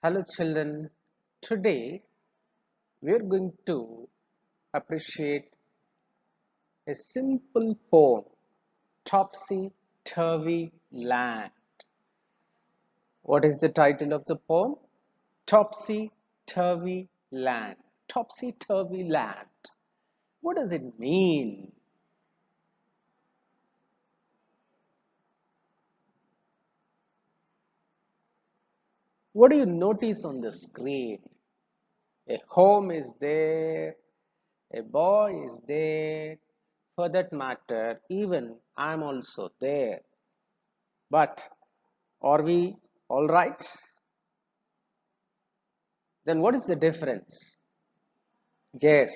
Hello children, today we are going to appreciate a simple poem, Topsy Turvy Land. What is the title of the poem? Topsy Turvy Land. Topsy Turvy Land. What does it mean? What do you notice on the screen? A home is there, a boy is there, for that matter, even I'm also there. But are we all right? Then what is the difference? Yes,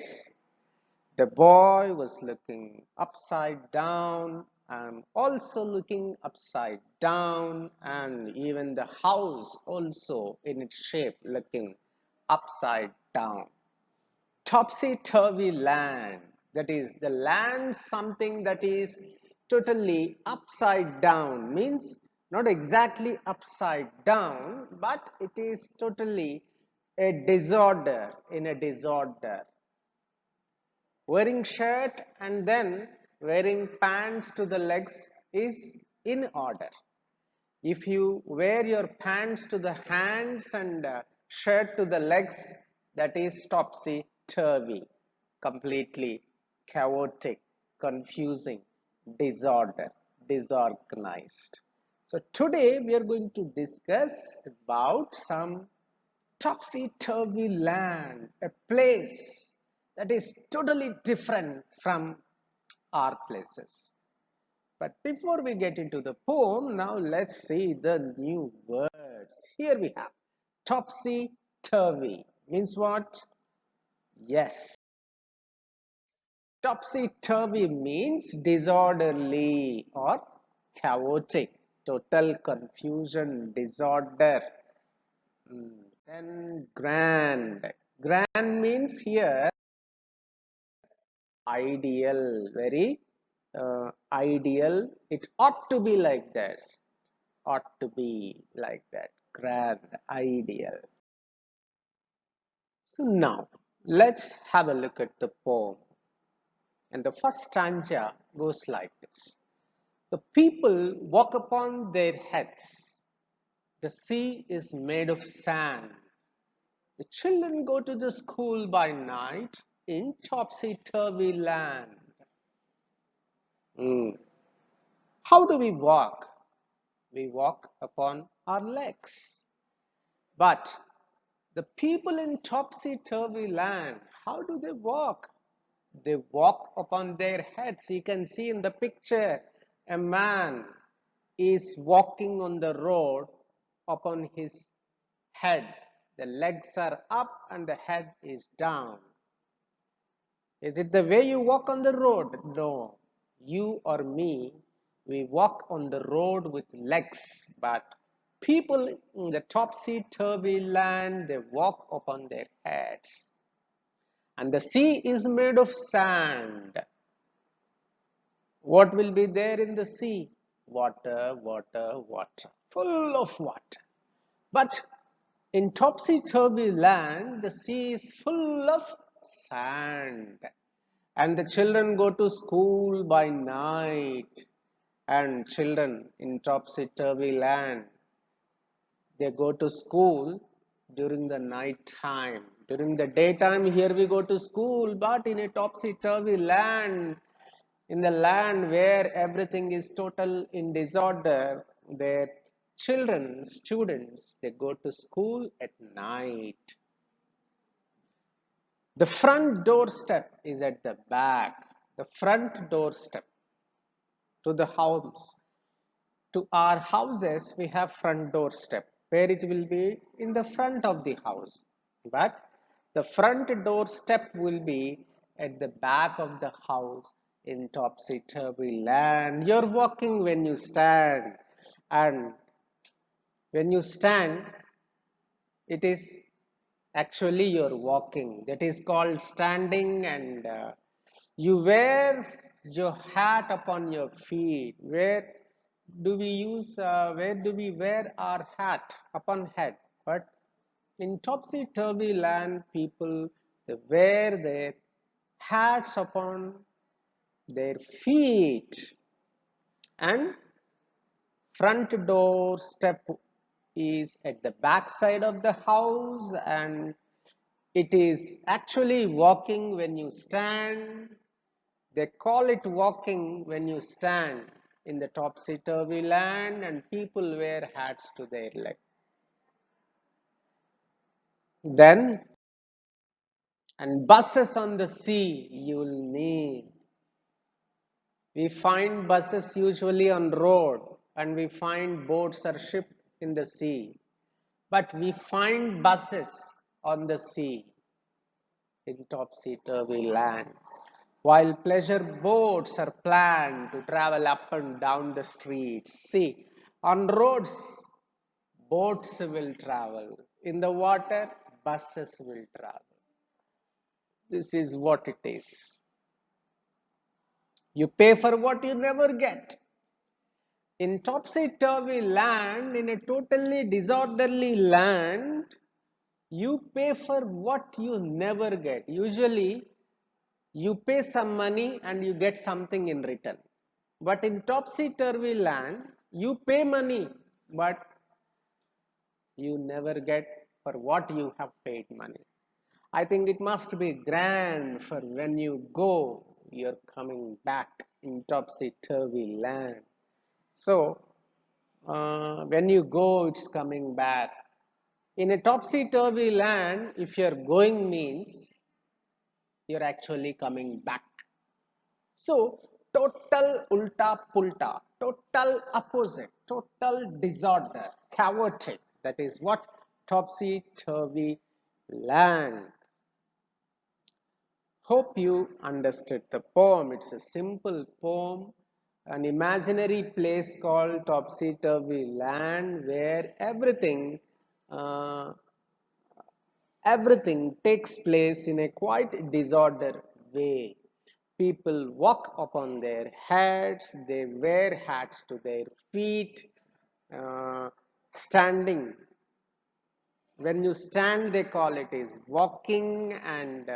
the boy was looking upside down. I'm also looking upside down, and even the house also in its shape looking upside down. Topsy-turvy land, that is the land something that is totally upside down, means not exactly upside down, but it is totally a disorder in a disorder. Wearing shirt and then wearing pants to the legs is in order. If you wear your pants to the hands and shirt to the legs, that is topsy-turvy, completely chaotic, confusing, disorder, disorganized. So today we are going to discuss about some topsy-turvy land, a place that is totally different from our places. But before we get into the poem, now let's see the new words. Here we have topsy-turvy. Means what? Yes. Topsy-turvy means disorderly or chaotic, total confusion, disorder. Then grand. Grand means here ideal, very ideal. It ought to be like this. Ought to be like that. Grand, ideal. So now, let's have a look at the poem. And the first stanza goes like this. The people walk upon their heads. The sea is made of sand. The children go to the school by night in topsy-turvy land. How do we walk? We walk upon our legs. But the people in topsy-turvy land, how do they walk? They walk upon their heads. You can see in the picture, a man is walking on the road upon his head. The legs are up and the head is down. Is it the way you walk on the road? No. You or me, we walk on the road with legs, but people in the topsy-turvy land, they walk upon their heads. And the sea is made of sand. What will be there in the sea? Water, water, water, full of water. But in topsy-turvy land, the sea is full of sand. And the children go to school by night. And children in topsy-turvy land, they go to school during the night time. During the daytime, here we go to school, but in a topsy-turvy land, in the land where everything is total in disorder, their children, students, they go to school at night. The front doorstep is at the back. The front doorstep to the house. To our houses, we have front doorstep where it will be in the front of the house. But the front doorstep will be at the back of the house in topsy-turvy land. You're walking when you stand, and when you stand, it is actually you're walking. That is called standing, and you wear your hat upon your feet. Where do we wear our hat? Upon head. But In topsy-turvy land, people they wear their hats upon their feet, and front door step is at the back side of the house, and it is actually walking when you stand. They call it walking when you stand in the topsy-turvy land, and people wear hats to their leg. Then, and buses on the sea you will need. We find buses usually on road, and we find boats or ship in the sea. But we find buses on the sea in topsy-turvy land. While pleasure boats are planned to travel up and down the streets. See, on roads, boats will travel. In the water, buses will travel. This is what it is. You pay for what you never get. In topsy-turvy land, in a totally disorderly land, you pay for what you never get. Usually, you pay some money and you get something in return. But in topsy-turvy land, you pay money, but you never get for what you have paid money. I think it must be grand for when you go, you're coming back in topsy-turvy land. So, when you go, it's coming back. In a topsy-turvy land, if you're going means you're actually coming back. So, total ulta pulta, total opposite, total disorder, chaotic. That is what topsy-turvy land. Hope you understood the poem. It's a simple poem, an imaginary place called topsy-turvy land where uh, everything takes place in a quite disordered way. People walk upon their heads, they wear hats to their feet, uh, standing. When you stand, they call it is walking, and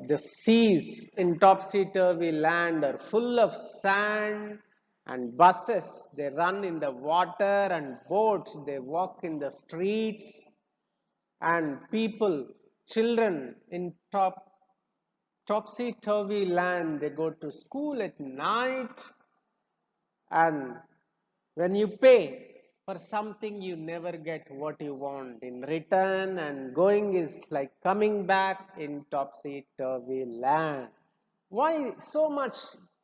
the seas in topsy-turvy land are full of sand, and buses they run in the water, and boats they walk in the streets, and people, children in topsy-turvy land they go to school at night, and when you pay for something you never get what you want in return, and going is like coming back in topsy-turvy land. Why so much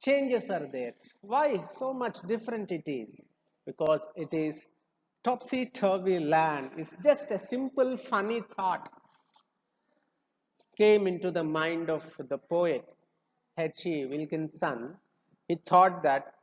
changes are there? Why so much different it is? Because it is topsy-turvy land. It's just a simple funny thought came into the mind of the poet H.E. Wilkinson. He thought that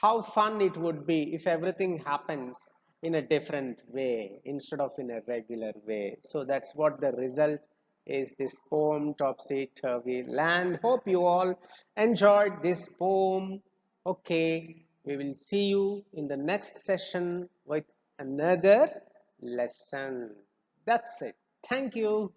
how fun it would be if everything happens in a different way instead of in a regular way. So that's what the result is, this poem Topsy Turvy Land. Hope you all enjoyed this poem. Okay, we will see you in the next session with another lesson. That's it. Thank you.